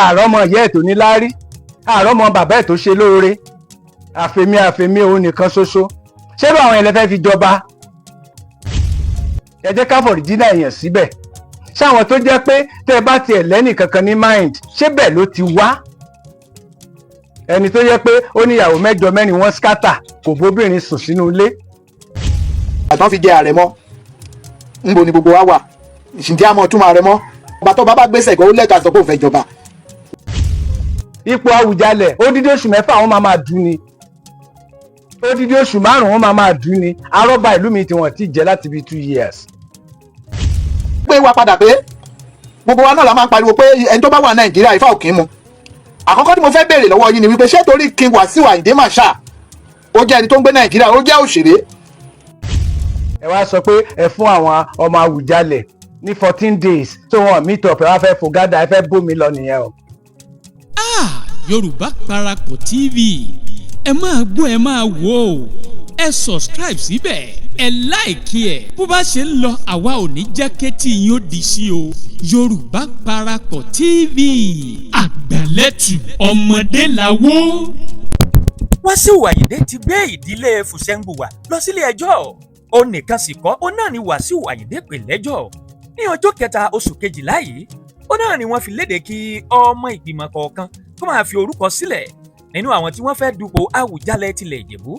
àrọ́mọ ìyá ẹ̀ tó ní láárí, àrọ́mọ bàbá ẹ̀ tó ṣe lóore, àfẹ̀mí òun nìkan ṣoṣo. ṣérò àwọn ẹlẹ́fẹ́ fi jọba? ẹ jẹ́ ká fọ̀rìjínà èèyàn síbẹ̀. ṣé àwọn tó jẹ́ pé tẹ́ ẹ bá tiẹ̀ lẹ́nì kankan ní mind, ṣé bẹ́ẹ̀ ló ti wá? ẹni tó yẹ pé ó níyàwó mẹ́jọ mẹ́rin wọ́n skátà, kò bóbìnrin sùn sínú ilé. àtàn fi jẹ àrẹ̀mọ ńbo ni gbogbo wa wà, ìṣìǹjẹ́ àmọ́ túmọ̀ àrẹ̀mọ ọba tó bá gbèsè ìgbà ó lẹ́tọ̀ọ́ àti tó fẹ́ jọba. ipò Àwùjalẹ̀ odidi oṣù 6 wọn máa dùn ni, odidi oṣù 5 wọn máa dùn ni. arọ́bà ìlú mi tí wọ́n ti jẹ́ láti bí 2 years. pé wá padà pé gbogbo wa náà la máa ń pariwo pé ẹni tó bá wà Nàìjíríà Ifá ò kì í mu. àkọ́kọ́ tí mo fẹ́ béèrè lọ́wọ́ yín ni wípé ṣé torí King Wasiu Ayinde Marshal ó jẹ́ ẹni tó ń gbé Nàìjíríà, ó jẹ́ òṣèré. ẹ wá sọ pé ẹ fún àwọn ọmọ Àwùjalẹ̀ ní 14 days tó wọn meet up, ẹ wá fẹ́ fògádà, ẹ fẹ́ bómi lọ nìyẹn o. Yorùbá Parapọ̀ TV ẹ máa gbọ́ ẹ máa wò ó, ẹ subscribe síbẹ̀, ẹ láìkí ẹ̀, bó bá ṣe ń lọ àwa ò ní jẹ́ kétí yín ó di sí o. Yorùbá Parapọ̀ TV àgbàlẹ́tù ọmọdé làwọ́. Wasiu Ayinde ti gbé ìdílé Fusengbuwa lọ sílé ẹjọ́. Ó nìkan sì kọ́, ó náà ni Wasiu Ayinde pè lẹ́jọ́. Ní ọjọ́ 3 oṣù kejìlá yìí, ó náà ni wọ́n fi léde kí ọmọ ìgbìmọ̀ kọ̀ọ̀kan kó máa fi orúkọ sílẹ̀ nínú àwọn tí wọ́n fẹ́ dupò Àwùjalẹ̀ tilẹ̀ Ìjẹ̀bú.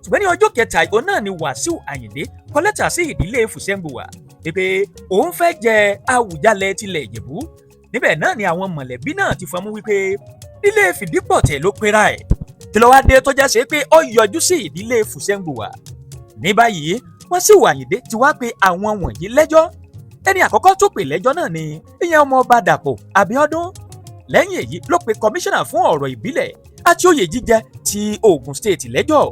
ṣùgbọ́n ní ọjọ́ 3 ó náà ni Wasiu Ayinde kọ lẹ́tà sí ìdílé Fusengbuwa pé òun fẹ́ jẹ Àwùjalẹ̀ tilẹ̀ Ìjẹ̀bú. níbẹ̀ náà ni àwọn mọ̀lẹ́bí náà ti fọmú wípé ilé Fìdípọ̀tẹ̀ ló pera ẹ̀, kí ló wá dé tó já sí pé ó yọjú sí ìdílé Fusengbuwa. ní báyìí Wasiu Ayinde ti wá pe àwọn wọ̀nyí lẹ́jọ́. ẹni àkọ́kọ́ tó pè lẹ́jọ́ náà ni ìyẹn ọmọọba Dàpọ̀ Abíọ́dún. lẹ́yìn èyí ló pe kọmíṣánná fún ọ̀rọ̀ ìbílẹ̀ àti oyè jíjẹ ti Ogun State lẹ́jọ́.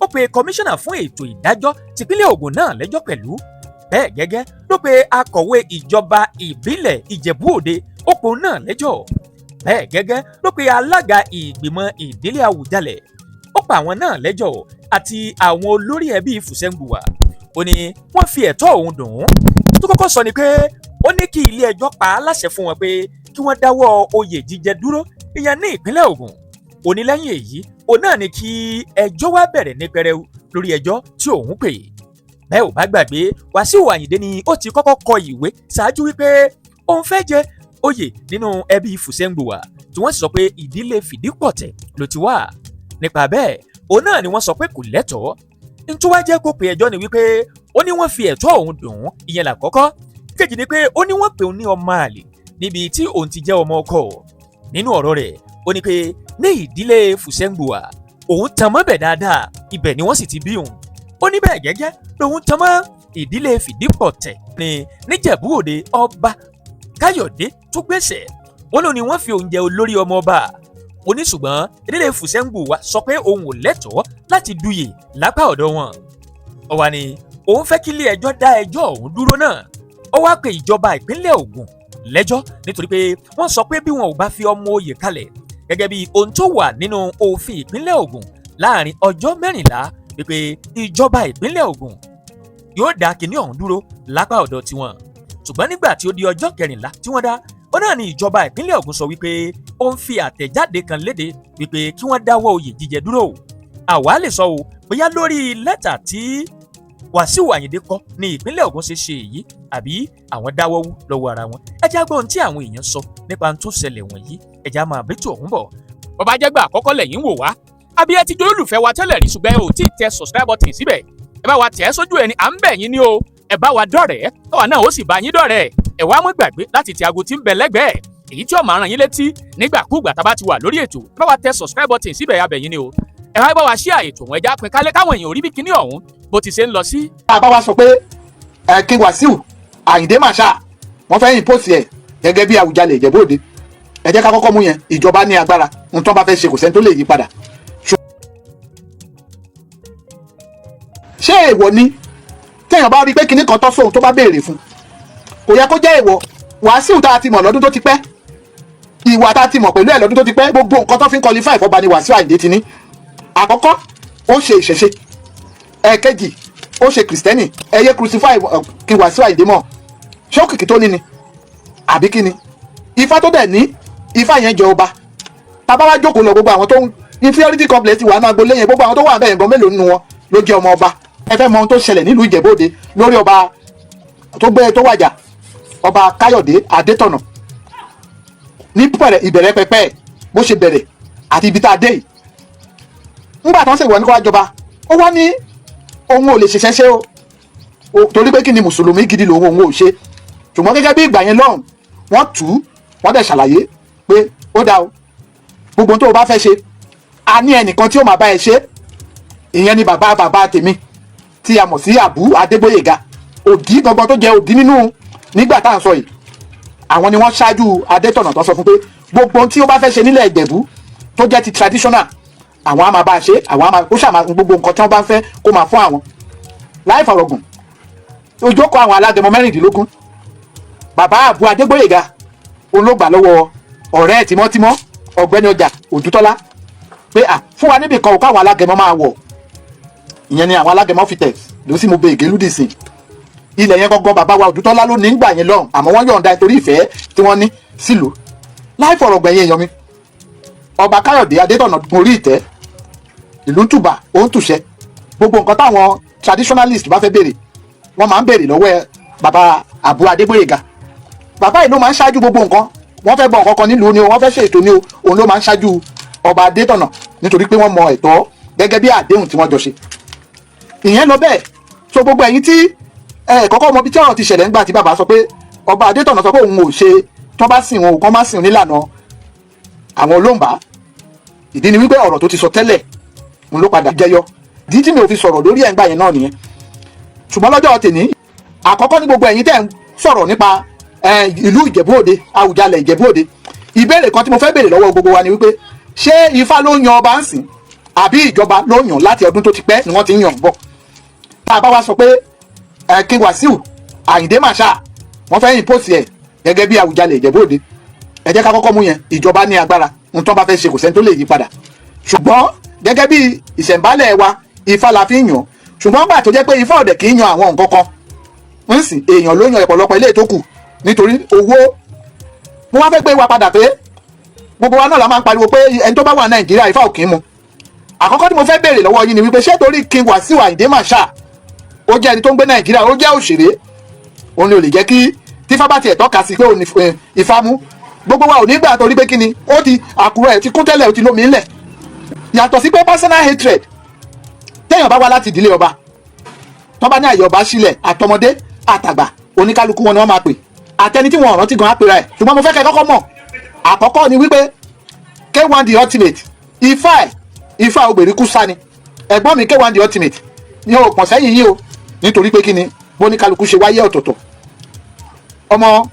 ó pe kọmíṣánná fún ètò ìdájọ́ tìpínlẹ̀ Ògùn náà lẹ́jọ́ pẹ̀lú. bẹ́ẹ̀ gẹ́gẹ́ ló pe akọ̀wé ìjọba ìbílẹ̀ Ìjẹ̀bú Òde, ó pòun náà lẹ́jọ́. bẹ́ẹ̀ gẹ́gẹ́ ló pe alága ìgbìmọ̀ ìdílé Àwùjalẹ̀, ó pa àwọn náà lẹ́jọ́, àti àwọn olórí ẹbí Fusengbuwa. ó ní wọ́n fi ẹ̀tọ́ òun dùn ún. tó kọ́kọ́ sọ ni pé ó ní kí ilé ẹjọ́ pa á láṣẹ fún wọn pé kí wọ́n dáwọ́ oyè jíjẹ dúró ìyẹn ní ìpínlẹ̀ Ògùn. ó ní lẹ́yìn èyí ó náà ní kí ẹjọ́ wá bẹ̀rẹ̀ ní pẹrẹu lórí ẹjọ́ tí òun pè. bẹ́ẹ̀ ò bá gbàgbé, Wasiu Ayinde ni ó ti kọ́kọ́ kọ ìwé ṣáájú wípé òun fẹ́ jẹ oyè nínú ẹbí Fusengbuwa, tí wọ́n sì sọ pé ìdílé Fìdípọ̀tẹ̀ ló ti wá. nípa bẹ́ẹ̀ òun náà ni wọ́n sọ pé kò lẹ́tọ̀ọ́. nítorí wá jẹ́ kó pe ẹjọ́ ni wípé ó ní wọ́n fi ẹ̀tọ́ òun dùn ún, ìyẹn làkọ́kọ́. kejì ni pé ó ní wọ́n pè òun ní ọmọ àlè níbi tí òun ti jẹ́ ọmọ ọkọ. nínú ọ̀rọ̀ rẹ̀ ó ní pé ní ìdílé Fusengbuwa òun tan mọ́ bẹ̀ dáadáa, ibẹ̀ ni wọ́n sì ti bí òun. ó ní bẹ́ẹ̀ gẹ́gẹ́ lòun tan mọ́ ìdílé Fìdípọ̀tẹ̀ ní níjẹ̀bú Òde ọba Káyọ̀dé tó gbèsè. ó lóun ni wọ́n fi òun jẹ olórí ọmọ ọba. ó ní ṣùgbọ́n ìdílé Fusengbuwa sọ pé òun ò lẹ́tọ̀ọ́ láti duyè lápá ọ̀dọ̀ wọn. ó wá ní òun fẹ́ kí ilé ẹjọ́ dá ẹjọ́ òun dúró náà. ó wá pe ìjọba ìpínlẹ̀ Ògùn lẹ́jọ́ nítorí pé wọ́n sọ pé bí wọn ò bá fi ọmọ oyè kalẹ̀ gẹ́gẹ́ bí ohun tó wà nínú òfin ìpínlẹ̀ Ògùn láàrin ọjọ́ 14 wípé ìjọba ìpínlẹ̀ Ògùn yóò dá kinní ọ̀hún dúró lápá ọ̀dọ̀ tiwọn. ṣùgbọ́n nígbà tí ó di ọjọ́ 14 tí wọ́n dá, ó náà ni ìjọba ìpínlẹ̀ Ògùn sọ wípé ó ń fi àtẹ̀jáde kan léde wípé kí wọ́n dáwọ́ oyè jíjẹ dúró. àwa lè sọ o bóyá lórí lẹ́tà tí Wasiu Ayinde kọ ní ìpínlẹ̀ Ògùn ṣe ṣe èyí àbí àwọn dáwọ́ wú lọ́wọ́ ara wọn. ẹ já gbọ́ ohun tí àwọn èèyàn sọ nípa tó ṣẹlẹ̀ wọ̀nyí, ẹ já máa bẹ́tù ọ̀hún bọ̀. bó bá jẹ́ gbà àkọ́kọ́ lẹ́yìn wò wá, àbí ẹ ti jẹ́ olùfẹ́ wa tẹ́lẹ̀ rí ṣùgbọ́n ẹ ò tí ì tẹ subscribe button síbẹ̀, ẹ bá wa tẹ̀ ẹ́ sójú ẹni à ń bẹ̀ yín ní o. ẹ bá wa dọ̀rẹ́ káwa náà ó sì bá yín dọ̀rẹ́. ẹ wá mọ́ gbàgbé láti tẹ aago tí ń bẹ lẹ́gbẹ̀ẹ́ èyí tí ó máa ràn yín létí nígbàkúùgbà tá a bá ti wà lórí ètò. ẹ bá wa tẹ subscribe button síbẹ̀ abẹ̀ yín ni o. ẹ wá bá wa share ètò wọn, ẹ já pín kálẹ̀ káwọn èèyàn orí bí kinní ọ̀hún bó ti ṣe ń lọ sí. bá wa sọ pé King Wasiu Ayinde Marshal wọ́n fẹ́ impose ẹ̀ gẹ́gẹ́ bí Àwùjalẹ̀ Ìjẹ̀bú Òde. ẹ jẹ́ ká kọ́kọ́ mú yẹn, ìjọba ní agbára, ohun tó bá fẹ́ ṣe kò sẹ́ni tó lè yí padà. ṣé èèwọ̀ ni téèyàn bá rí i pé kinní kan tọ́ sóhun tó bá béèrè fún? kò yẹ kó jẹ́ èèwọ̀. Wasiu tá a ti mọ̀ lọ́dún tó ti pẹ́, ìwà tá a ti mọ̀ pẹ̀lú ẹ̀ lọ́dún tó ti pẹ́, gbogbo nǹkan tó fi ń qualify fọ́ba ni Wasiu Ayinde ti ní. àkọ́kọ́ ó ṣe ìṣẹ̀ṣe, ẹ̀ẹ̀kejì ó ṣe kìrìsìtẹ́nì, ẹ yé crucify King Wasiu Ayinde mọ́. ṣé òkìkí tó ní ni àbí kí ni? ifá tó dẹ̀ ní ifá yẹn jẹ ọba. Tàbá wá jókòó lọ gbogbo àwọn tó ń inferiority complex wà náà agboolé yẹn, gbogbo àwọn tó wà bẹ́ẹ̀ gan mélòó nínú wọn ló jẹ́ ọmọ ọba. Ẹ fẹ́ mọ ohun tó ṣẹlẹ̀ nílùú Ìjẹ̀bú-Òde lórí ọba tó wàjà, ọba Káyọ̀dé Adétọ̀nà. Ní ìbẹ̀rẹ̀ pẹpẹ bó ṣe bẹ̀rẹ̀ àti ibi tá a dé yìí. Nígbà tó ń ṣèwọ ní kó wá jọba, ó wá ní òun ò lè ṣiṣẹ́ ṣe o torí pé kí ni mùsùlùmí gidi lòun òun ò ṣe. Ṣùgbọ́n gẹ́gẹ́ bí ìgbà yẹn lọ́hùn wọ́n dẹ̀ ṣàlàyé pé ó dá o, gbogbo tó o bá fẹ́ ṣe a ní ẹnìkan tí ó máa bá ẹ ṣe. Ìyẹn ni bàbá tèmi tí a mọ̀ sí Àbú Adégbóyèga, òdì gangan tó jẹ́ òdì nínú nígbà tá à ń sọ yìí. Àwọn ni wọ́n ṣáájú Adétọ̀nà tó sọ fún pé gbogbo tí ó bá fẹ́ ṣe nílẹ̀ Ìjẹ̀bú tó jẹ́ ti traditional, àwọn á máa bá a ṣe, àwọn á máa ó ṣàmà gbogbo nǹkan tí wọ́n bá ń fẹ́ kó máa fún àwọn. Láì fọ̀rọ̀gùn, ojókòó àwọn alágẹmọ 16 bàbá Àbú Adégbóyèga òun ló gbà lọ́wọ́ ọ̀rẹ́ ẹ̀ tímọ́tímọ́ ọ̀gbẹ́ni ọjà Òdútọ́lá pé fún wa níbi kan káwọn alágẹmọ máa wọ̀. Ìyẹn ni àwọn alágẹmọ fi tẹ̀ ló sì mú bẹ Ègélú dìsìn. Ilẹ̀ yẹn gangan bàbá wa Òdútọ́lá ló ní ń gbà yẹn lọ́hùn, àmọ́ wọ́n yọ̀ǹda nítorí ìfẹ́ tí wọ́n ní sílùú. Láì fọ̀rọ̀gbẹ̀yìn èèyàn mi, ọba Káyọ̀dé Adétọ̀nà gorí ìtẹ́, ìlú tùbà ó ń tùṣẹ́. Gbogbo nǹkan táwọn traditionalist bá fẹ́ béèrè wọ́n máa ń béèrè lọ́wọ́ bàbá Àbú Adégbóyèga. Bàbá yìí ló máa ń ṣáájú gbogbo nǹkan, wọ́n fẹ́ gbọ́ nǹkan kan nílùú ni o, wọ́n fẹ́ ṣe ètò ni o, òun ló máa ń ṣáájú ọba Adétọ̀nà nítorí pé wọ́n mọ ẹ̀tọ́ gẹ́gẹ́ bí àdéhùn tí wọ́n jọ ṣe. Ìyẹn lọ bẹ́ẹ̀. So gbogbo ẹ̀yin tí kọ́kọ́ mọ bí tí ọ̀rọ̀ ti ṣẹlẹ̀ nígbà tí bàbá sọ pé ọba Adétọ̀nà sọ pé òun ò ṣe tó bá sìn wọn ò kán má sìn nílànà àwọn Olóńbá. Ìdí ni wípé ọ̀rọ̀ tó ti sọ tẹ́lẹ̀ òun ló padà jẹyọ. Ìdí tí mi ò fi sọ̀rọ̀ lórí ẹ̀ ńgbà yẹn náà nìyẹn. Ṣùgbọ́n lọ́jọ́ tèmi àkọ́kọ́ ní gbogbo ẹ̀yin tẹ́ ń sọ̀rọ̀ nípa ìlú Ìjẹ̀bú-Òde, Àwùjalẹ̀ Ìjẹ̀bú-Òde, ìbéèrè kan tí mo fẹ́ béèrè lọ́wọ́ gbogbo wa ni wípé ṣé Ifá ló yan ọba ń sìn àbí ìjọba ló yàn láti ọdún tó ti pẹ́ ni wọ́n ti ń yàn bọ̀? Tá a bá wá sọ pé kí Wasiu Ayinde Marshal wọ́n fẹ́ impose ẹ̀ gẹ́gẹ́ bí Àwùjalẹ̀ Ìjẹ̀bú-Òde, ẹ jẹ́ ká kọ́kọ́ mú yẹn, ìjọba ní agbára ohun tó bá fẹ́ ṣe kò sẹ́ni tó lè yí padà. Ṣùgbọ́n gẹ́gẹ́ bí ìṣẹ̀ǹbálẹ̀ wa Ifá la fi ń yàn, ṣùgbọ́n gbà tó jẹ́ pé Ifá ọ̀dẹ̀ kì í yan àwọn nǹkan kan ń sìn, èèyàn ló yan ọ̀pọ̀lọpọ̀ ilé tó kù nítorí owó. Mo wá fẹ́ gbé wa padà pé gbogbo wa náà la máa ń pariwo pé ẹni tó bá wà Nàìjíríà Ifá ò kì í mu. Àkọ́kọ́ tí mo fẹ́ béèrè lọ́wọ́ yín ni wípé ṣé torí kí Wasiu Ayinde Marshal ó jẹ́ ẹni tó ń gbé Nàìjíríà, ó jẹ́ òṣèré, òun ni ò lè jẹ́ kí tífá bá tiẹ̀ tọ́ka sí pé òun ní Ifá mú. Gbogbo wa ò ní gbà torí pé kí ni ó ti àkùrọ̀ ẹ̀ ti kún tẹ́lẹ̀, ó ti lómi ńlẹ̀. Yàtọ̀ sí pé personal hatred téèyàn bá wá láti ìdílé ọba, tó bá ní àyè ọba sílẹ̀, àtọmọdé àtàgbà oníkálukú wọn ni wọ́n máa pè, àtẹni tí wọn rántí gan á pera ẹ̀. Ṣùgbọ́n mo fẹ́ kẹ́ kọ́kọ́ mọ̀, àkọ́kọ́ ni wípé K1 the ultimate Ifá Ògbèrìkú sá ni ẹ̀gbọ́n mi K1 the ultimate ni o pọ̀n sẹ́yìn yìí o, nítorí pé kí ni bóníkálukú ṣe wáyé ọ̀tọ̀ọ̀tọ̀. Ọmọ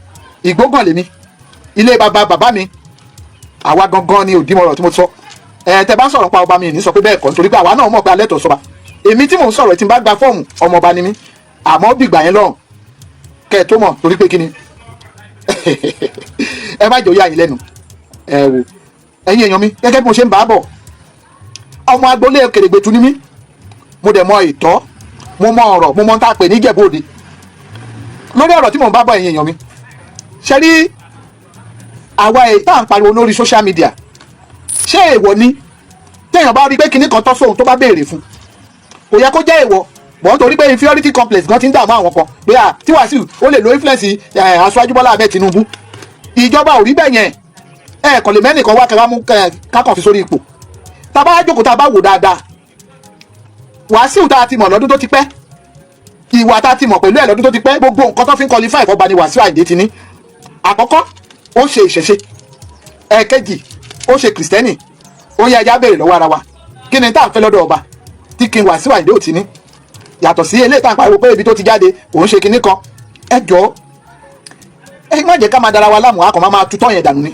Ìgbógàn lèmi, ilé bàbá mi, àwa gangan ni òdìmọ̀rọ̀ tí mo sọ. Tẹ bá ń sọ̀rọ̀ pa ọba mi ní sọ pé bẹ́ẹ̀ kọ́, nítorí pé àwa náà mọ̀ pé alẹ́ tọ̀ sọba. Èmi tí mò ń sọ̀rọ̀ tí n bá gba fọ́ọ̀mù ọmọ ọba ni mí, àmọ́ dìgbà yẹn lọ́rùn kẹ́ ẹ tó mọ̀, torí pé kí ni ẹ má jẹ́ ó yà yín lẹ́nu. Wò ẹ̀yin èèyàn mi, gẹ́gẹ́ bí mo ṣe ń bá a bọ̀, ọmọ agboolé Kèrègbètù ni mí, mo dẹ̀ mọ ìtọ́, mo mọ ọ̀rọ̀, mo mọ tá a pè ní Ìjẹ̀bú-Òde. Lórí ọ̀rọ̀ tí mò ń bá bọ̀ ẹ̀yin èèyàn mi, ṣe rí àwa tá à ń pariwo lórí social media, ṣé èèwọ̀ ni téèyàn bá rí pé kinní kan tọ́ sóhun tó bá béèrè fún? Kò yẹ kó jẹ́ èèwọ̀, bọ́n torí pé inferiority complex gan ti ń dààmú àwọn kan pé tí Wasiu ó lè lo influence Aṣíwájú Bọ́lá Ahmed Tinubu. Ìjọba ò rí bẹ́ẹ̀ yẹn, kàn lè mẹ́nìkan wá kẹ́wàá mú kákan fi sórí ipò. Tá a bá jókòó tá a bá wò dáadáa, Wasiu tá a ti mọ̀ lọ́dún tó ti pẹ́, ìwà tá a ti mọ̀ pẹ̀lú ẹ̀ lọ́dún tó ti pẹ́, gbogbo nǹkan tó fi ń qualify fọ́ba ni Wasiu Ayinde ti ní. Àkọ́kọ́ ó ṣe ìṣẹ̀ṣe, ẹ̀ẹ̀kejì ó ṣe kìrìsìtẹ́nì. Ó yẹ ẹja béèrè lọ́wọ́ ara wa, kí ni tá à ń fẹ́ lọ́dọ̀ ọba tí kí Wasiu Ayinde ò ti ní? Yàtọ̀ sí eléyìí tá à ń pariwo pé ibi tó ti jáde òun ṣe kinní kan. Ẹ jọ̀ọ́ ẹ má jẹ́ ká máa dara wa láàmú, a kàn máa tutọ́ yẹn dànù ni.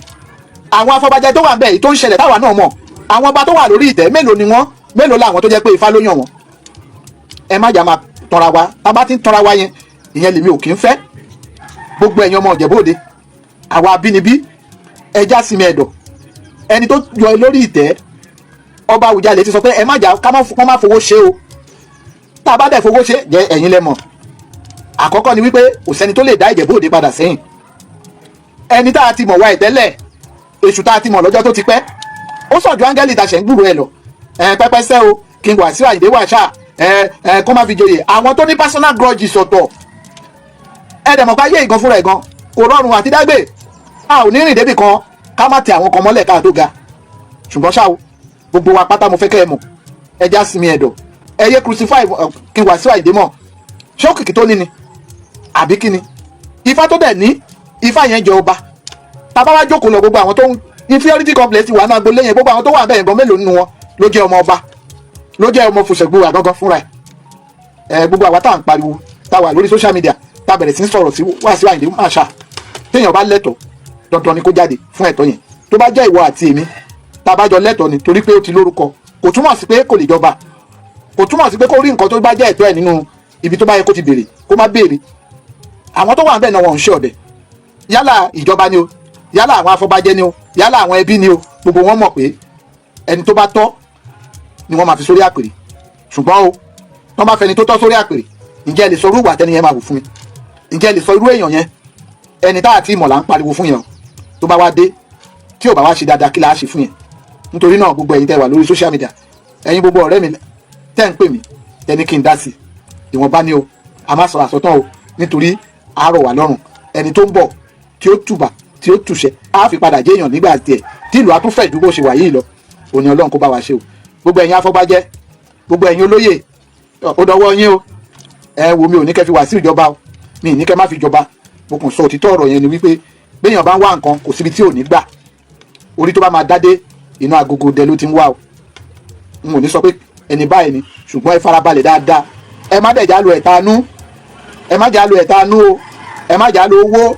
Àwọn afọbajẹ tó wà ń bẹ̀ yìí tó ń ṣẹlẹ̀ táwa náà mọ̀, àwọn ọba tó wà lórí ìtẹ́ mélòó ni wọ́n, mélòó làwọn tó jẹ́ pé Ifá ló yàn wọ́n? Ẹ má jà máa tanra wa, tá a bá ti ń tanra wa yẹn, ìyẹn lèmi ò kí ń fẹ́. Gbogbo ẹ̀yin ọmọ Ìjẹ̀bú-Òde, àwa abínibí, ẹja sinmi ẹ̀dọ̀. Ẹni tó yọ lórí ìtẹ́, ọba Àwùjalẹ̀ ti sọ pé ẹ má jà ká má fowó ṣe o. Tá a bá dẹ̀ fowó ṣe jẹ́ ẹ̀yin lẹ mọ̀. Àkọ́kọ́ ni wípé kò sẹ́ni tó lè dá Ìjẹ̀bú-Òde padà sẹ́yìn. Ẹni tá a ti mọ̀ wá ìtẹ́lẹ̀ èṣù tá a ti mọ̀ lọ́jọ́ tó ti pẹ́ ó sọ̀jù áńgẹ́lì tá a ṣẹ̀ ń gbúrò ẹ̀ lọ pẹ́pẹ́sẹ́ o kí n Wasiu Ayinde wà ṣá kó má fi joyè àwọn tó ní personal grudges ọ̀tọ̀ ẹ̀ẹ́dẹ̀mọ̀pá yé ìgan fúnra ẹ̀ gan kò rọrùn àti dágbé a ò ní rìn débì kan ká má tẹ àwọn kan mọ́lẹ̀ ká tó ga ṣùgbọ́n ṣá o gbogbo wa pátá mo fẹ́ kẹ́ ẹ mọ̀ ẹja sinmi ẹ̀dọ̀ ẹ yé crucify kí n Wasiu Ayinde mọ̀ ṣé òkìkí tó ní ni àbí kí ni ifá tó dẹ̀ ní ifá yẹn jẹ ọba tàbá wá jókòó lọ gbogbo àwọn tó ń inferiority complex wà náà gbolé yẹn gbogbo àwọn tó wà bẹ́ẹ̀ gan mélòó nínú wọn ló jẹ́ ọmọ ọba ló jẹ́ ọmọ Fusengbuwa gangan fúnra ẹ̀ gbogbo àwa tá à ń pariwo tá wà lórí social media tá bẹ̀rẹ̀ sí ń sọ̀rọ̀ sí Wasiu Ayinde máa ṣá téèyàn bá lẹ́tọ̀ọ́ dandan ni kó jáde fún ẹ̀tọ́ yẹn tó bá jẹ́ ìwọ àti èmi tá a bá jọ lẹ́tọ̀ọ́ ni torí pé ó ti lórúkọ kò túmọ̀ sí pé kò lè jọba kò túmọ̀ sí pé kó rí nǹkan tó bá jẹ́ ẹ̀tọ́ ẹ̀ nínú ibi tó bá yẹ kó ti béèrè kó má béèrè àwọn tó wà ń bẹ̀ náà wọn ń ṣe ọ̀dẹ̀ yálà ìjọba ni o yálà àwọn afọbajẹ ni o yálà àwọn ẹbí ni o gbogbo wọn mọ̀ pé ẹni tó bá tọ́ ni wọ́n máa fi sórí àpèrè ṣùgbọ́n o wọ́n bá fẹni tó tọ́ sórí àpèrè ǹjẹ́ ẹ lè sọ irú ìwà tẹ́ni yẹn máa wù fún mi ǹjẹ́ ẹ lè sọ irú èèyàn yẹn ẹni tá àti ìmọ̀ là ń pariwo fún yẹn tó bá wá dé tí ò bá wá ṣe dáadáa kí la á ṣe fún yẹn nítorí náà gbogbo ẹ̀yin tẹ́ wà lórí social media ẹ̀yin gbogbo ọ̀rẹ́ mi tẹ́ ń pè mí tẹ́ni kí n dá sí ìwọ̀nba ni o a má sọ àsọtán o nítorí àárọ̀ wà lọ́rùn ẹni tó ń bọ̀ tí ó tùbà tí ó tùṣẹ́ á fi padà jẹ́ èèyàn nígbà tiẹ̀ tí ìlú atúnfẹ̀ ju bó ṣe wà yìí lọ òní Ọlọ́run kó bá wa ṣe o gbogbo ẹ̀yin afọbajẹ gbogbo ẹ̀yin olóyè ó dọwọ́ yín o ẹ wo mi ò ní kẹ́ fi Wasiu ìjọba o mi ì ní kẹ́ má fi jọba mo kàn sọ òtítọ́ ọ̀rọ̀ yẹn ni wípé béèyàn bá ń wá nǹkan kò síbi tí ò ní gbà orí tó bá máa dádé inú agogo dẹ ló ti ń wá o n ò ní sọ pé ẹni báyìí ni ṣùgbọ́n ẹ farabalẹ̀ dáadáa ẹ má dẹ̀ já lo ẹ̀tanú ẹ má já lo ẹ̀tanú o ẹ má já lo owó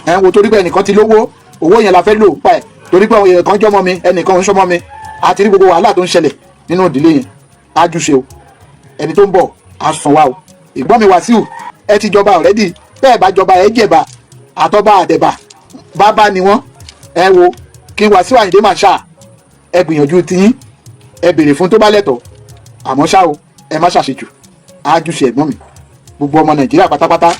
ẹ ń wo torí pé ẹnìkan ti lówó owó yẹn la fẹ́ lò pa ẹ̀ torí pé ẹnìkan jọmọ mi ẹnìkan ń sọmọ mi àti rí gbogbo wàhálà tó ń ṣẹlẹ̀ nínú ìdílé yẹn ájúṣe o ẹni tó ń bọ̀ á sàn wá o ìgbọ́n mi Wasiu ẹ ti jọba already bẹ́ẹ̀ bá jọba ẹ jẹ̀bà àtọ́ba àdẹ̀bà bàbá ni wọ́n ẹ wo kí Wasiu Ayinde máa ṣá ẹ gbìyànjú tiyín ẹ béèrè fún tó bá lẹ́tọ̀ọ́ àmọ́ ṣá o ẹ má ṣàṣejù ájúṣe ẹ̀gbọ́n mi gbogbo ọmọ Nàìjíríà pátápátá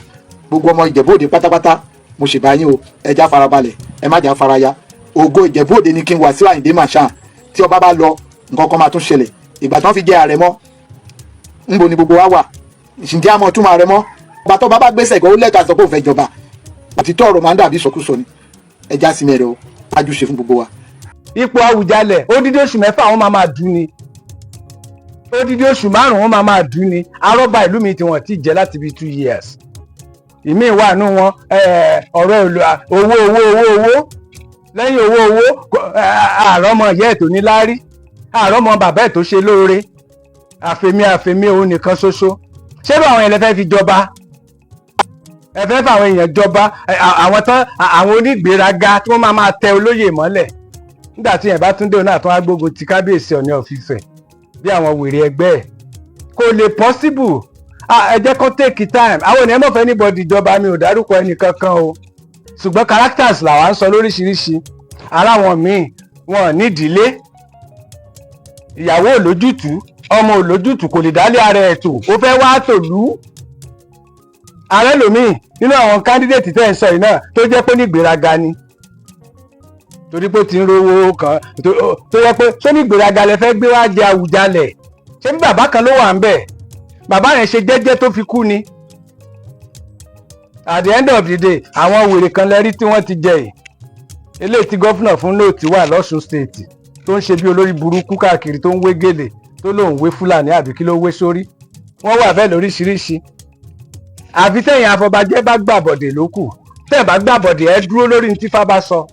gbogbo ọmọ Ìjẹ̀bú-Òde pátápátá mo ṣe bá yín o ẹ já farabalẹ̀ ẹ má já faraya ògo Ìjẹ̀bú-Òde ni kí Wasiu Ayinde máa ṣá tí ọba bá lọ nǹkan kan máa tún ṣẹlẹ̀ ìgbà tí wọ́n fi jẹ́ àrẹ̀mọ ńbo ni gbogbo wa wà ǹjẹ́ àmọ́ tún máa rẹ̀mọ ọba tó bá bá gbèsè ìgbà ó lẹ́ka sọ pé òun fẹ́ jọba àtitọ́ ọ̀rọ̀ máa ń dàbí ìsọkúsọ ni ẹ já sí mẹ́rẹ̀ o ájúṣe fún gbogbo wa. ipò Àwùjalẹ̀ odidi oṣù mẹ́fà wọn máa dùn ni odidi oṣù márùn-ún wọn máa dùn ni arọ́bà ìlú mi tí wọ́n ti jẹ́ láti bí 2 years ìmí wà nù wọn ọ̀rọ̀ owó lẹ́yìn owó àrọ́mọ ìyá ẹ̀ tó ní láárí àrọ́mọ bàbá ẹ̀ tó ṣe lóore àfẹ̀mí òun nìkan ṣoṣo ṣé bá àwọn ẹlẹ́fẹ́ fi jọba ẹ fẹ́ fà àwọn èèyàn jọba àwọn onígbéraga tí wọ́n máa tẹ olóyè mọ́lẹ̀ nígbà tí yẹn bá tún dé òun náà tún wá gbógun ti kábíyèsí Ọ̀ọ̀ni of Ifẹ̀ bí àwọn wèrè ẹgbẹ́ ẹ̀ kò lè possible ẹ jẹ́ kó take time àwọn ènìyàn mọ̀ fẹ́ anybody ìjọba mi ò dárúkọ ẹnì kankan o ṣùgbọ́n characters làwa ń sọ lóríṣiríṣi ara wọn míì wọn nídìílé ìyàwó òlójútùú ọmọ òlójútùú kò lè dálé ara ẹ̀ tò ó fẹ́ wá tòlú ààrẹ lòmíì nínú àwọn candidate tẹ́ ẹ̀ sọ yìí náà tó jẹ́ pé ní ìgbéraga ni torí pé ó ti ń rówó kan tó yẹ pé tó ní ìgbéraga lẹ fẹ́ gbé wá jẹ Àwùjalẹ̀ ṣé bí bàbá kan ló wà ń bẹ̀ bàbá yẹn ṣe jẹ́jẹ́ tó fi kú ni at the end of the day àwọn wèrè kan lẹ́rí tí wọ́n ti jẹ yìí eléyìí tí gọ́fúnà fún lóòtì wà lọ́sùn state tó ń ṣe bí olórí burúkú káàkiri tó ń wé gèlè tó lóun wé Fúlàní àbí kí ló wé sórí wọ́n wà bẹ́ẹ̀ lóríṣiríṣi àfi tẹ̀yìn afọbajẹ́ bá gbàbọ̀dẹ̀ ló kù tẹ̀ bá gbàbọ̀dẹ̀ ẹ dúró lórí ní tífá bá sọ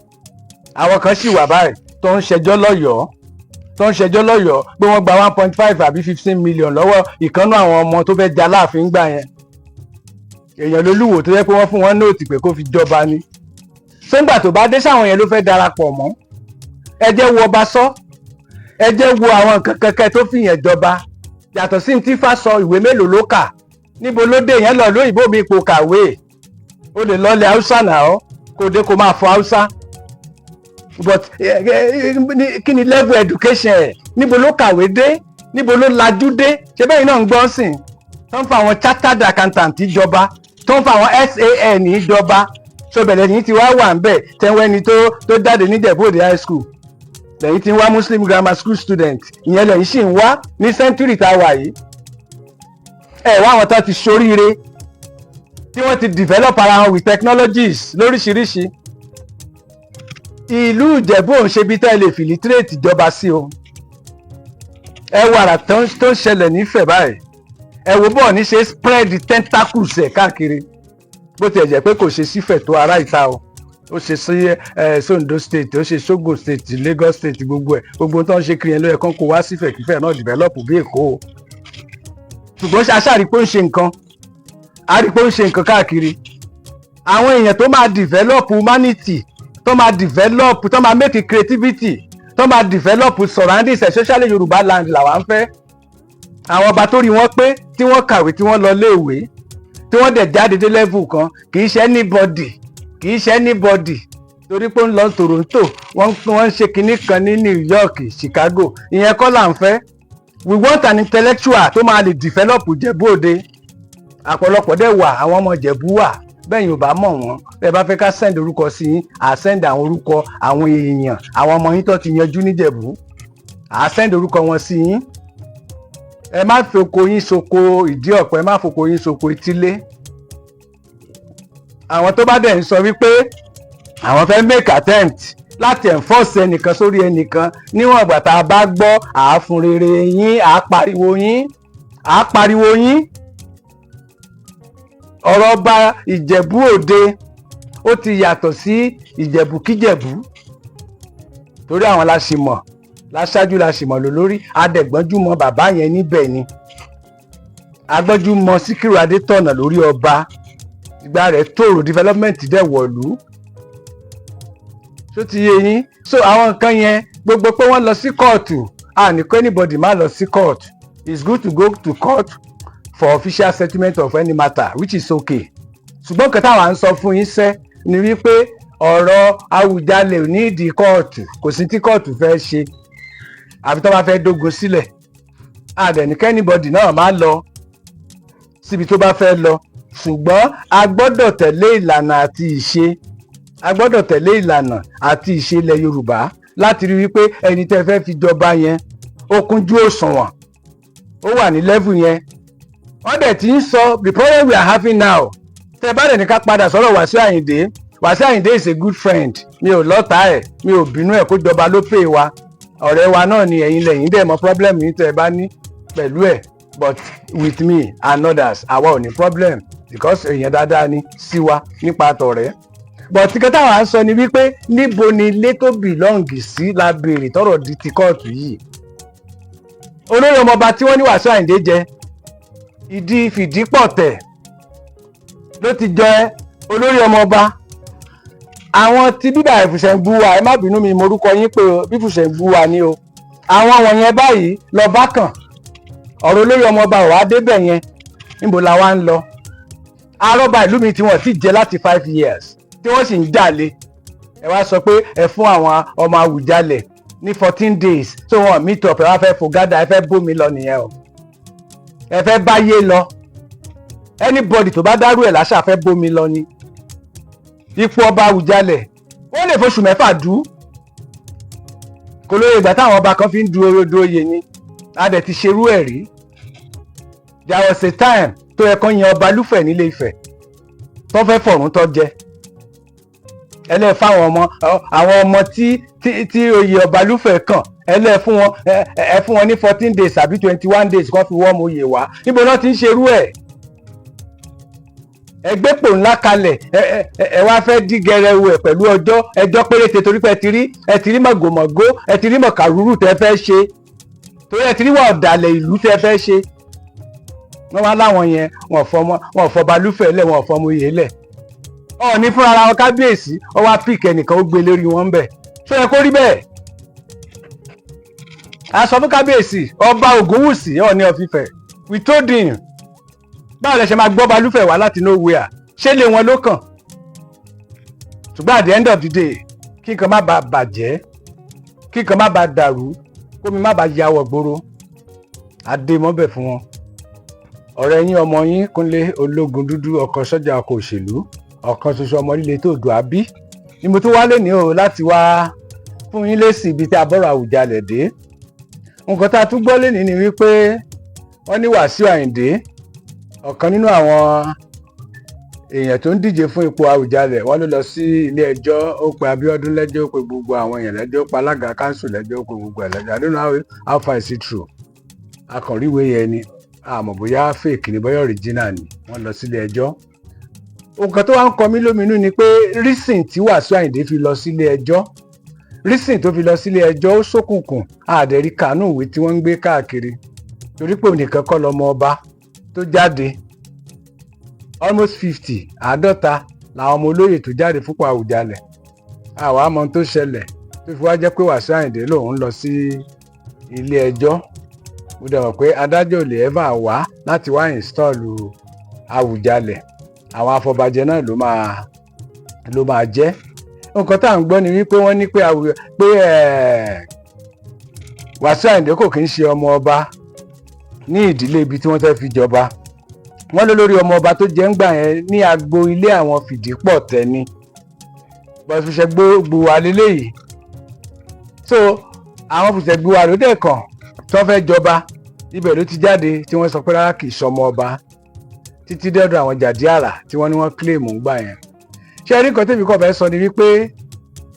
àwọn kan sì wà báyìí tó ń ṣẹjọ́ lọ́yọ̀ọ́ pé wọ́n gba 1.5 àbí 15 million lọ́wọ́ ìkànnú àwọn ọmọ tó fẹ́ jà láàfin gbà yẹn èèyàn lolúwo tó yẹ pé wọ́n fún wọn nóòtì pé kó fi jọba ni sóńgbà tó bá dé sáwọn yẹn ló fẹ́ darapọ̀ mọ́ ẹ jẹ́ wo ọba sọ ẹ jẹ́ wo àwọn nǹkan kẹ̀kẹ́ tó fi yẹn jọba yàtọ̀ sí tí Ifá sọ ìwé mélòó ló kà níbo ló dé yẹn lọ lóyìnbó mi ipò kàwé ó lè lọ́lẹ̀ haúsá náà kó dé kó máa fọ haúsá but kí ni level education ẹ̀ níbo ló kàwé dé níbo ló lajú dé ṣé bẹ́ẹ̀ náà ń gbọ́ sìn tó ń fa àwọn chartered accountant ìjọba tó ń fa àwọn SAN ìjọba so bẹ̀rẹ̀ yìí ti wá wà ń bẹ̀ tẹ́wọ́ ẹni tó jáde ní Ìjẹ̀bú-Òde high school lẹ́yìn tí ń wá Muslim grammar school student ìyẹn lẹ́yìn sì ń wá ní century tá a wà yìí wá àwọn tó ti ṣoríire tí wọ́n ti develop ara wọn with technologies lóríṣiríṣi. Ìlú Ìjẹ̀bú òun ṣe bí tá ẹ lè filtrate ìjọba sí o. Ẹ wo àrà tó ń ṣẹlẹ̀ nífẹ̀ẹ́ báyìí, ẹ wo bọ́ọ̀ ní ṣe spread tentacles ẹ̀ káàkiri bó tiẹ̀ jẹ́ pé kò ṣe sífẹ̀ tó ará ìta o. Ó ṣe sí Ondo state, ó ṣe Sogo state, Lagos state, gbogbo tó ń ṣe kiri yẹn ló yẹ kán kó wá sífẹ̀ kífẹ̀ náà develop bí Èkó o. Ṣùgbọ́n aṣáàrí pé ó ń ṣe nǹkan, a rí pé ó ń ṣe nǹkan káàkiri. Àwọn èèyàn tó máa develop humanity, tó máa develop, tó máa make creativity, tó máa develop surroundings especially Yorùbá land làwa ń fẹ́. Àwọn ọba tó rí wọn pé tí wọ́n kàwé tí wọ́n lọ léèwé tí wọ́n dẹ̀ jáde dé level kan kì í ṣe anybody torí pé ó ń lọ Toronto wọ́n ń ṣe kinní kan ní New York, Chicago, ìyẹn kọ́ là ń fẹ́. We want an intellectual tó máa lè develop Ìjẹ̀bú-Òde. Àpọ̀lọpọ̀ dẹ̀ wà àwọn ọmọ Ìjẹ̀bú wà bẹ́ẹ̀ yóò bá mọ̀ wọ́n bẹ́ẹ̀ bá fẹ́ ká send orúkọ sí yín send àwọn orúkọ àwọn èèyàn àwọn ọmọ yín tó ti yanjú níjẹ̀bú send orúkọ wọn sí yín. Ẹ má fòkò yín soko ìdí ọ̀pẹ, ẹ má fòkò yín soko ìtílé. Àwọn tó bá dẹ̀ ń sọ wípé àwọn fẹ́ make attempt láti enforce ẹnìkan sórí ẹnìkan níwọ̀n ìgbà tá a bá gbọ́ àáfún rere yín àápariwo yín. Ọ̀rọ̀ ọba Ìjẹ̀bú-Òde ó ti yàtọ̀ sí Ìjẹ̀bú kíjẹ̀bú torí àwọn láṣìmọ̀ láṣáájú láṣìmọ̀ lólórí adẹ̀gbọ́njúmọ̀ bàbá yẹn níbẹ̀ ni agbọ́njúmọ̀ Síkírù Adétọ̀nà lórí ọba ìgbà rẹ̀ tòrò development dẹ̀ wọ̀lú tó ti yé yín. So àwọn nǹkan yẹn gbogbo pé wọ́n lọ sí kóòtù àníkọ́ anybody má lọ sí court. It's good to go to court for official settlement of any matter which is okay. Ṣùgbọ́n nǹkan táwa ń sọ fún yín sẹ́ ni wípé ọ̀rọ̀ Awùjalè ò ní ìdí kóòtù, kò sí tí kóòtù fẹ́ ṣe àfi tó bá fẹ́ dógun sílẹ̀. Àdẹ̀nìkẹ́ anybody náà má lọ síbi tó bá fẹ́ lọ, ṣùgbọ́n a gbọ́dọ̀ tẹ̀lé ìlànà àti ìṣe ilẹ̀ Yorùbá láti rí wípé ẹni tẹ́ fẹ́ fi jọba yẹn ó kúnjú òṣùwọ̀n, ó wà ní level yẹn. Wọ́n dẹ̀ ti ń sọ the problem we are having now. Tẹ́ bá dẹ̀ ní ká padà sọ̀rọ̀ Wasiu Ayinde. Wasiu Ayinde is a good friend. Mi ò lọ́tà ẹ̀, mi ò bínú ẹ̀ kó jọba ló pè wa. Ọ̀rẹ́ wa náà ni ẹ̀yin lẹ́yìn dẹ̀ mọ problem yìí tẹ́ bá ní pẹ̀lú ẹ̀. But with me and others, àwa ò ní problem because èèyàn dáadáa ni sí wa nípa tọ̀rẹ́. But nǹkan táwa ń sọ ni wípé níbo ni ilé tó belong sí la béèrè tọ́rọ̀ di ti kóòtù yìí. Olórí ọmọọba tí wọ́n ní Wasiu Ayinde jẹ ìdí fìdípọ̀tẹ̀ ló ti jẹ olórí ọmọọba. Àwọn tí bíbà Fusengbuwa, ẹ má bínú mi morúkọ yín pé bí Fusengbuwa ni o. Àwọn wọ̀nyẹn báyìí lọ bá kàn ọ̀rọ̀ olórí ọmọọba ò wá débẹ̀ yẹn níbo la wá ń lọ. Arọ́ba ìlú mi tí wọ́n ti jẹ láti 5 years tí wọ́n sì ń jalè. Ẹ wá sọ pé ẹ fún àwọn ọmọ Awùjalè ní 14 days tó wọ́n meet up ẹ wá fẹ́ fògádà ẹ fẹ́ bómi lọ nìyẹn o. Ẹ fẹ́ báyé lọ. Anybody tó bá dárú ẹ̀ láṣà fẹ́ bómi lọ ni. Ipò ọba Awùjalè ó lè fóṣù 6 dú. Kò lóye ìgbà táwọn ọba kan fi ń du oyè ni. A dẹ̀ ti ṣerú ẹ̀ rí. There was a time tó yẹ kán yan ọba Lúfẹ̀ nílé Ifẹ̀ tó fẹ́ fọ̀rún tó jẹ. Ẹlẹ́ fáwọn àwọn ọmọ tí oyè ọba Lúfẹ̀ kàn ẹlẹ́ fún wọn ní 14 days àbí 21 days kan fi wọ́n mọ oyè wá. Níbo náà ti ń ṣerú ẹ̀? Ẹgbẹ́ pò ńlá kalẹ̀ ẹ wá fẹ́ dí gẹrẹwu ẹ̀ pẹ̀lú ẹjọ́ péréte torí pé ẹ ti rí mọ̀gòmọ̀gó ẹ ti rí mọ̀kàrúrù tẹ́ fẹ́ ṣe torí ẹ ti rí wà ọ̀dàlẹ̀ ìlú tẹ́ fẹ́ ṣe. Wọ́n wá láwọn yẹn wọ́n fọba Lúfẹ̀ lẹ̀ wọ́n fọmọ oyè lẹ̀. Ọ̀ọ̀ni fúnra ara wọn kábíyèsí ó wá píìkì ẹnìkan ó gbé lórí wọn bẹ̀. Ṣó yẹ kó rí bẹ́ẹ̀? A sọ fún kábíyèsí ọba Ògúnwùsì Ọọ̀ni of Ifẹ̀, we told him báwo lẹ ṣe máa gbọ́ba Lúfẹ̀ wá láti nowhere, ṣé lé wọn ló kàn? Ṣùgbọ́n at the end of the day kí nǹkan má bàa bàjẹ́, kí nǹkan má bàa dàrú, kómi má bàa yàwọ̀ gbòòrò, adé mọ́bẹ̀ fún wọn. Ọ̀rẹ́ yín ọmọ yín Kúnlé Ológun Dúdú ọkọ̀ sọ́jà ọkọ̀ òṣèlú ọ̀kan ṣoṣo ọmọ líle tó dùn àbí ni mo tún wá lé ní o láti wá fún yín lésì ibi tí abọ́rọ̀ Àwùjalẹ̀ dé. Nǹkan tá a tún gbọ́ lénìí ni wípé wọ́n ní Wasiu Ayinde ọ̀kan nínú àwọn èèyàn tó ń díje fún ipò Àwùjalẹ̀ wọ́n ló lọ sí ilé ẹjọ́, ó pe Abíọ́dún lẹ́jọ́, ó pe gbogbo àwọn èèyàn lẹ́jọ́, ó pe alága káńsù lẹ́jọ́, ó pe gbogbo ẹ̀ lẹ́jọ́. I don't know how far is it true. Akọ̀ríwé yẹn ni àmọ́ bóyá fake ni bóyá original ni wọ́n lọ sílé ẹjọ́. Nǹkan tó wá ń kọ mí lóminú ni pé reason tí Wasiu Ayinde fi lọ sílé ẹjọ́, reason tó fi lọ sílé ẹjọ́ ó ṣókùnkùn àdẹ̀rí kànú ìwé tí wọ́n ń gbé káàkiri torí pé nìkan kọ́ lọmọ ọba tó jáde almost 50 àádọ́ta làwọn ọmọ olóyè tó jáde fúnpọ̀ Àwùjalẹ̀. Àwa àmọ́ tó ṣẹlẹ̀ tó fi wá jẹ́ pé Wasiu Ayinde lòun lọ sí ilé ẹjọ́. Mo dẹ̀ mọ̀ pé adájọ́ ò lè ever wá láti wá install Àwùjalẹ̀, àwọn afọbajẹ náà ló máa jẹ́. Nǹkan tá à ń gbọ́ ni wípé wọ́n ní pé Wasiu Ayinde kò kí ń ṣe ọmọ ọba ní ìdílé ibi tí wọ́n fẹ́ fi jọba. Wọ́n lé lórí ọmọ ọba tó jẹ́ ń gbà yẹn ní agbo ilé àwọn Fìdípọ̀ Tẹ́ni Fusengbuwa lélẹ́yìí. So àwọn Fusengbuwa ló dẹ̀ kàn tó fẹ́ jọba, ibẹ̀ ló ti jáde tí wọ́n sọ pé rárá kì í ṣọmọ ọba títí dẹ́dọ̀ àwọn Jàdíàrà tí wọ́n ní wọ́n claim ń gbà yẹn. Ṣé rí nǹkan tèmi kàn fẹ́ sọ ni wípé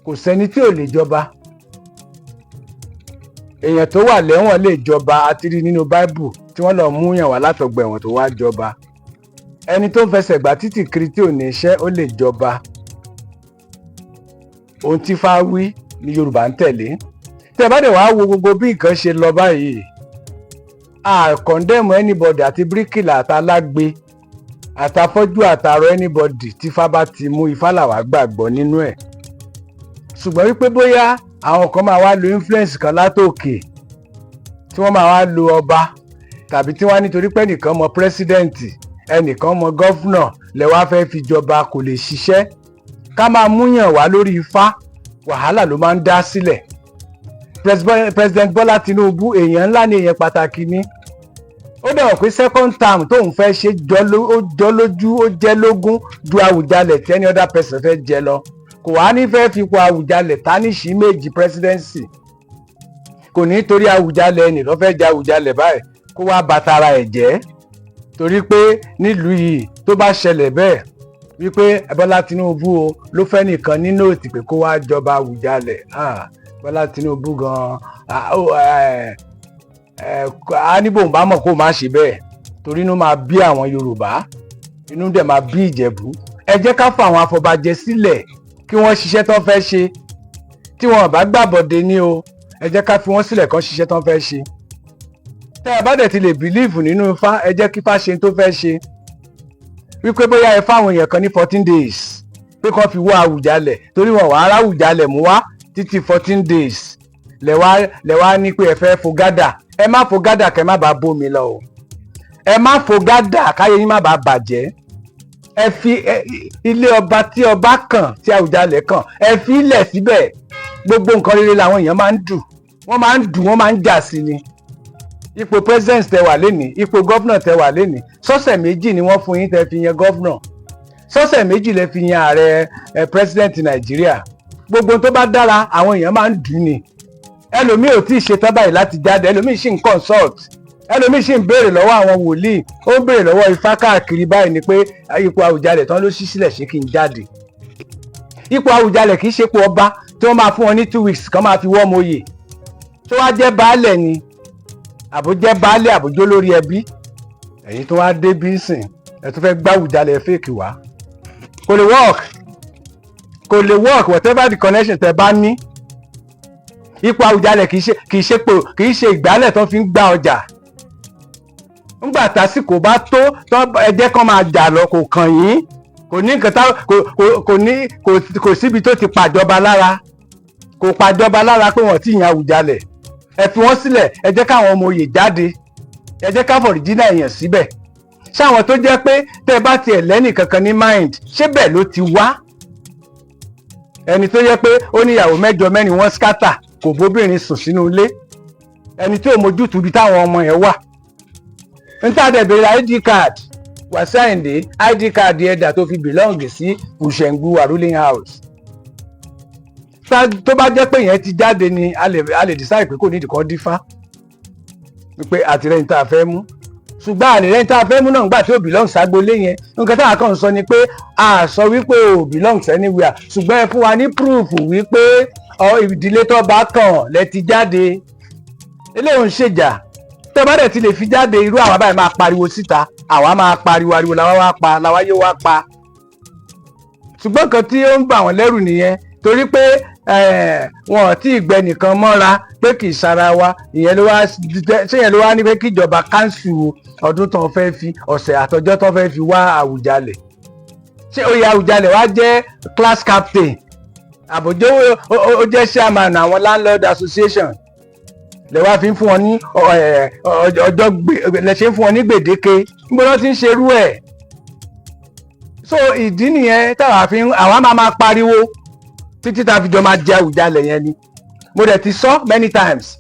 kò sẹ́ni tí ò lè jọba. Èèyàn tó wà lẹ́wọ̀n lè jọba, àti rí nínú Bible tí wọ́n lọ mú yàn wá látọgbà ẹ̀wọ̀n tó wá jọba. Ẹni tó ń fẹsẹ̀ gbà títì kiri tí ò ní iṣẹ́ ó lè jọba. Ohun tí Ifá wí ni Yorùbá ń tẹ̀lé. Tẹ́ bá dẹ̀ wá wo gbogbo bí nǹkan ṣe lọ báyìí, a condemn anybody àti bíríkìlà àtàlágbe àtàfọ́jú àtàrọ anybody tí Ifá bá ti mú, Ifá làwá gbàgbọ́ nínú ẹ̀. Ṣùgbọ́n wípé bóyá àwọn kan máa wá lo influence kan látòkè tí wọ́n máa wá lo ọba, tàbí tí wọ́n á nítorí pé ẹnìkan mọ pírẹsidẹ́ǹtì ẹnìkan mọ gọ́fúnà lẹ́wọ́ fẹ́ fi jọba kò lè ṣiṣẹ́. Ká máa múyàn wá lórí Ifá, wàhálà ló máa ń dá sílẹ̀. President Bọ́lá Tinubu èèyàn ńlá ni, èèyàn pàtàkì ni. Ó dẹ̀ wọ̀ pé second term tóun fẹ́ ṣe jọ lójú, ó jẹ́ lógún ju Àwùjalẹ̀ tí any other person fẹ́ jẹ lọ. Kò wá ní fẹ́ fipò Àwùjalẹ̀ tánìṣí méjì presidency. Kò ní torí Àwùjalẹ̀ ẹnì ló fẹ́ jẹ Àwùjalẹ̀ báyìí kó wá bàtàrà ẹ̀ jẹ́. Torí pé nílùú yìí tó bá ṣẹlẹ̀ bẹ́ẹ̀ wípé Bọ́lá Tinubu o ló fẹ́ nìkan ní nóòtì pé kó wá jọba Àwùjalẹ̀. Bọ́lá Tinubu gan-an á ní bòun bá mọ̀ kó má ṣe bẹ́ẹ̀ torí inú máa bí àwọn Yorùbá, inú dẹ̀ máa bí Ìjẹ̀bú. Ẹ jẹ́ ká fà àwọn afọbajẹ sílẹ̀ kí wọ́n ṣiṣẹ́ tán fẹ́ ṣe. Tí wọn bá gbàbọ̀dé ní o, ẹ jẹ́ ká fi wọ́n sílẹ̀ kán ṣiṣẹ́ tán fẹ́ ṣe. Tẹ́ ẹ bá dẹ̀ ti lè bìlíìfù nínú Ifá, ẹ jẹ́ kí Ifá ṣe tó fẹ́ ṣe. Wípé bóyá ẹ fáwọn èèyàn kan ní 14 days pé kán fi wó Àwùjalẹ̀ torí wọn wàá rá Àwùjalẹ̀ mú wá títí 14 days lẹ́wà ní pé ẹ fẹ́ fogádà. Ẹ má fogádà kẹ́ má bàa bómi lọ o. Ẹ má fogádà káyé yín má bàa bàjẹ́. Ẹ fi ilé ọba tí ọba kàn tí Àwùjalẹ̀ kàn ẹ fi ilẹ̀ síbẹ̀. Gbogbo nǹkan rere làwọn èèyàn máa ń dù, wọ́n máa ń jà sí ni. Ipò president tẹ wà lénìí, ipò governor tẹ wà lénìí, sọ́sẹ̀ méjì ni wọ́n fún yín tẹ fi yan governor, sọ́sẹ̀ méjì lẹ fi yan ààrẹ president Nàìjíríà. Gbogbo tó bá dára àwọn èèyàn máa ń dùn ni. Ẹlòmíì ò tí ì ṣetán báyìí láti jáde, ẹlòmíì sì ń consult, ẹlòmíì sì ń béèrè lọ́wọ́ àwọn wòlíì, ó ń béèrè lọ́wọ́ Ifá káàkiri báyìí ni pé ipò Àwùjalẹ̀ tán ló ṣí sílẹ̀ ṣé kí n jáde. Ipò Àwùjalẹ̀ kì í ṣe ipò ọba tí wọ́n máa fún wọn ní 2 weeks kan máa fi wọ́ mọ́yè. Tó wá jẹ́ baálẹ̀ ni àbójẹ́ baálẹ̀ àbójó lórí ẹbí, ẹ̀yin tó wá dé bí sìn ẹ tó fẹ́ gbá Àwùjalẹ̀ fake wá. Kò lè work whatever the connection tẹ bá ní. Ipò Àwùjalẹ̀ kì í ṣe ìgbálẹ̀ tó fi ń gbá ọjà. Ńgbà tásìkò bá tó ẹ jẹ́ kán máa jà lọ, kò kàn yín. Kò ní nǹkan kò síbi tó ti pàjọba lára. Kò pàjọba lára pé wọ́n ti yan Àwùjalẹ̀. Ẹ fi wọ́n sílẹ̀, ẹ jẹ́ káwọn ọmọ oyè jáde. Ẹ jẹ́ ká fọ̀rìjínà èèyàn síbẹ̀. Ṣé àwọn tó jẹ́ pé tẹ́ bá tiẹ̀ lẹ́nì kankan ní mind ṣé bẹ́ẹ̀ ló ti wá? Ẹni tó jẹ́ pé ó ní ìyàwó 7 mẹ́rin wọ́n scatter kò bóbìnrin sùn sínú ilé. Ẹni tí ò mójútùú ibi táwọn ọmọ yẹn wà. Ń tà dẹ̀ bèrè ID card. Wasiu Ayinde ID card ẹ̀dà tó fi belong sí Fusengbuwa ruling house. Tó bá jẹ́ pé yẹn ti jáde ni a lè decide pé kò ní ìdíkọ́ dífá wípé àtìrẹ́yìn tá a fẹ́ mú, ṣùgbọ́n àtìrẹ́yìn tá a fẹ́ mú náà nígbà tí ó belong ságbolé yẹn. Nǹkan tá a kàn sọ ni pé a sọ wípé ò belong anywhere, ṣùgbọ́n ẹ fún wa ní proof wípé ìdílé tó bá kàn lẹ ti jáde. Eléyìí ń ṣèjà, tó bá dẹ̀ ti lè fi jáde irú àwa báyìí máa pariwo síta, àwa máa pariwo ariwo làwa yóò wá pa. Ṣùgbọ́n nǹkan tí ó ń bà wọ́n lẹ́rù nìyẹn, torí pé wọn ò tí ì gbẹ nìkan mọ́ra pé kì í ṣara wa. Ìyẹn ló wá ní pé kí ìjọba káńsù ọdún tó fẹ́ fi ọ̀sẹ̀ àtọjọ́ tó fẹ́ fi wá Àwùjalẹ̀. Ṣé oyè Àwùjalẹ̀ wá jẹ́ class captain àbójó ó jẹ́ chairman àwọn landlord association? Lẹ wá fi ń fún wọn ní ọjọ́ lẹ ṣe ń fún wọn ní gbèdéke níbo ló ti ń ṣerú ẹ̀. So ìdí nìyẹn àwa máa pariwo títí tá a fi jọ máa jẹ Àwùjalẹ̀ yẹn ni. Mo dẹ̀ ti sọ many times,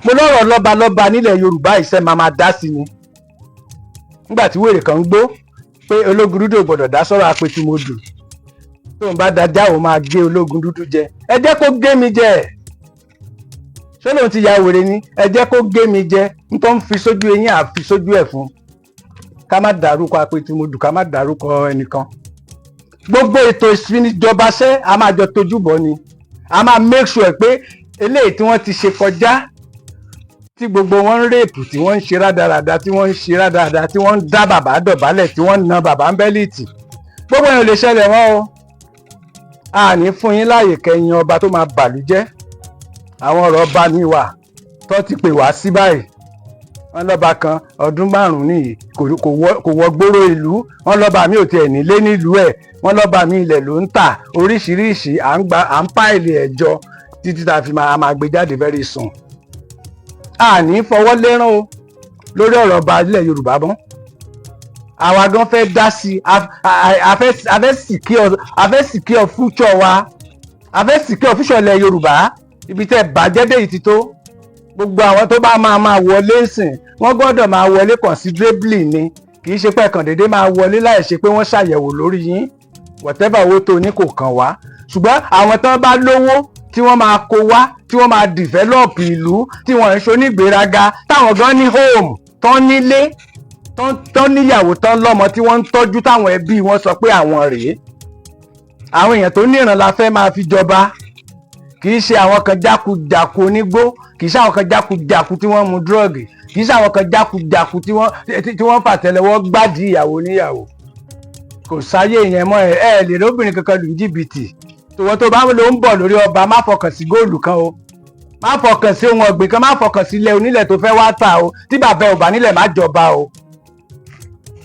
mo lọ́rọ̀ lọ́balọ́ba nílẹ̀ Yorùbá ìṣe máa dá sí ni. Nígbà tí wèrè kan ń gbó pé ológun dúdú ò gbọ́dọ̀ dá sọ́rọ̀ apẹtumodù, tó ń bá dájá ò máa gé ológun dúdú jẹ. Ẹ jẹ́ kó gé mi jẹ. Ṣé lóun ti ya wèrè ni? Ẹ jẹ́ kó gé mi jẹ. N tó ń fi sójú eyín àfi sójú ẹ̀ fún. Ká má dárúkọ apẹtumodù, ká má dárúkọ ẹnìkan. Gbogbo ètò ìfiniṣọba ṣẹ́ a máa jọ tójú bọ̀ ni. A máa make sure pé eléyìí tí wọ́n ti ṣe kọjá, tí gbogbo wọn ń rèpù, tí wọ́n ń ṣe rádaràda, tí wọ́n ń dá bàbá dọ̀bálẹ̀, tí wọ́n ń na bàbá ń bẹ́líìtì, gbogbo yẹn ò lè ṣẹlẹ̀ mọ́ o. A ní fún yín láàyè kẹyìn ọba tó máa bàlújẹ́. Àwọn ọ̀rọ̀ ọba mi wà tó ti pè wá sí báyìí. Wọ́n lọ́ba kan ọdún 5 nìyí kò wọ gbòòrò ìlú. Wọ́n lọ́ba mi ò tiẹ̀ nílé nílùú ẹ̀. Wọ́n lọ́ba mi ilẹ̀ ló ń tà oríṣiríṣi. À ń páìlì ẹ̀jọ títí tá a fi máa gbé jáde very soon. A ní fọwọ́ lẹ́rán o lórí ọ̀rọ̀ ọba ilẹ̀ Yorùbá mọ́. Àwa gan fẹ́ dá sí i. A fẹ́ secure future wa. A fẹ́ secure future ilẹ̀ Yorùbá. Ibi tẹ́ bàjẹ́ dé yìí ti tó. Gbogbo àwọn tó bá máa wọlé sìn, wọ́n gbọ́dọ̀ máa wọlé considerably ni. Kì í ṣe pé kàn déédéé máa wọlé láì ṣe pé wọ́n ṣàyẹ̀wò lórí yín. Whatever owó tó ní kò kàn wá. Ṣùgbọ́n àwọn tó bá lówó tí wọ́n máa kó wá, tí wọ́n máa develop ìlú, tí wọ́n ń ṣonígbéraga, táwọn gan ní home, tán nílé, tán níyàwó, tán lọ́mọ tí wọ́n ń tọ́jú, táwọn ẹbí wọn sọ pé àwọn rèé. Àwọn èèyàn tó níran la fẹ́ máa fi jọba. Kì í ṣe àwọn kan jákujàku onígbó, kì í ṣe àwọn kan jákujàku tí wọ́n mu drọ́ọ̀gì, kì í ṣe àwọn kan jákujàku tí wọ́n fàtẹ́lẹwọ́ gbádìí ìyàwó níyàwó. Kò sáyé yẹn mọ́ ẹ lè lóbìnrin kankan lù jìbìtì. Tòwọ́ tó bá ló ń bọ̀ lórí ọba, má fọkàn sí góòlù kan o, má fọkàn sí ohun ọ̀gbìn kan, má fọkàn sí ilẹ̀ onílẹ̀ tó fẹ́ wá tà o. Tí bàbá ẹ̀ ò bá nílẹ̀ má jọba o,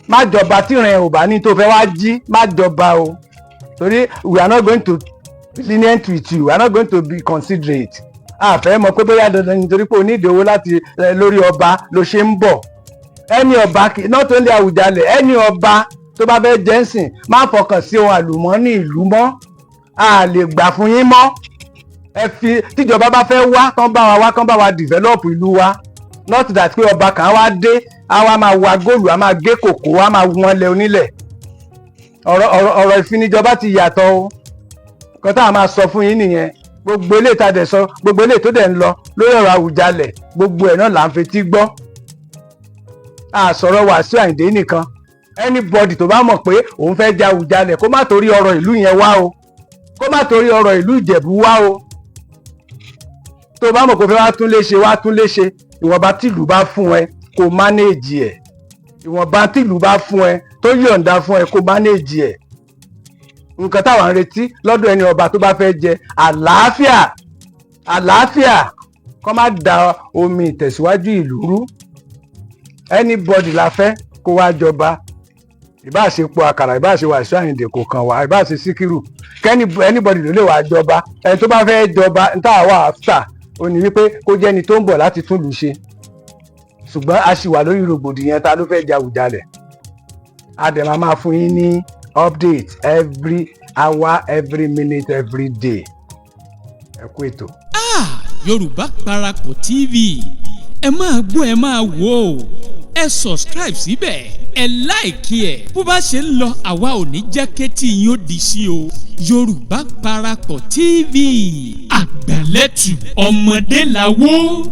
má jọba tí ìrìn ẹ̀ ò bá ní tó fẹ́ wá jí, má jọba o. Torí we are not going to be lenient with you, we are not going to be considerate. A fẹ́ mọ̀ pé bóyá dandan nítorí pé o ní ìdí owó láti lórí ọba ló ṣe ń bọ̀. Ẹni ọba not only Àwùjalẹ̀, ẹni ọba tó bá fẹ́ jẹ́sìn má fọkàn sí ohun àlùmọ́ọ́nì ìlú mọ́. A lè gbà fún yín mọ́. Tíjọba bá fẹ́ wá, kán bá wa develop ìlú wa. Not that pé ọba kan wá dé, a wá máa wa góòlù, a máa gé kòkó, a máa wọ́n lẹ onílẹ̀. Ọ̀rọ̀ ìfinijọba ti yàtọ̀ o. Kan tá a máa sọ fún yín nìyẹn. Gbogbo eléyìí tá a dẹ̀ sọ, gbogbo eléyìí tó dẹ̀ ń lọ lórí ọ̀rọ̀ Àwùjalẹ̀, gbogbo ẹ̀ náà là ń fetí gbọ́. A sọ̀rọ̀ Wasiu Ayinde nìkan. Anybody tó bá mọ̀ pé òun fẹ́ ja Àwùjalẹ̀ kó má torí ọ̀rọ̀ ìlú yẹn wá o, kó má torí ọ̀rọ̀ ìlú Ìjẹ̀bú wá o. Tó bá mọ̀ pé wá tún lè ṣe ìwọ̀nba tìlú bá fún ẹ kó manage ẹ̀. Ìwọ̀nba tìlú bá fún ẹ tó yọ̀ǹda fún ẹ kó manage ẹ̀. Nǹkan táwọn ń retí lọ́dọ̀ ẹni ọba tó bá fẹ́ jẹ àlàáfíà kó má da omi ìtẹ̀síwájú ìlú rú. Anybody la fẹ́ kó wá jọba, ìbá ṣe po àkàrà, ìbá ṣe Wasiu Ayinde kò kàn wá, ìbá ṣe Síkírù, anybody ló lè wá jọba. Ẹni tó bá fẹ́ jọba ń tà wá after ó ní wípé kó jẹ́ ẹni tó ń bọ̀ láti tún lù ṣe. Ṣùgbọ́n a ṣì wà lórí rògbòdìyàn ta ló fẹ́ ja Àwùjalẹ̀. A dẹ̀ máa fún yín ní update every hour, every minute, every day. Ẹ kú ètò. Yorùbá Parapọ̀ TV ẹ máa gbọ́ ẹ máa wò ó ẹ subscribe síbẹ̀ ẹ like ẹ̀ bó bá ṣe ń lọ àwa ò ní jẹ́ kétí yín ó di sí o. Yorùbá Parapọ̀ TV àgbàlẹ́tù ọmọdé làwọ̀.